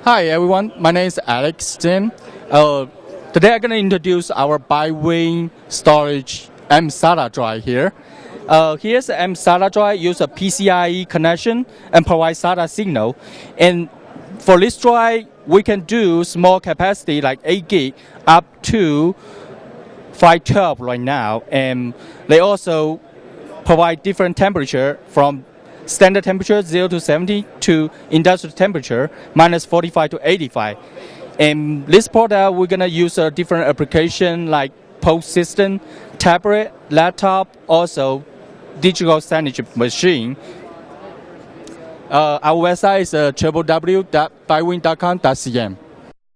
Hi everyone, my name is Alex Jim. Today I'm going to introduce our Biwin storage mSata drive here. Here's the mSata drive, use a PCIe connection and provide SATA signal. And for this drive, we can do small capacity like 8 gig up to 512 right now. And they also provide different temperature from standard temperature 0 to 70 to industrial temperature minus 45 to 85. And this product we're gonna use a different application like post system, tablet, laptop, also digital signage machine. Our website is www.biwin.com.cm.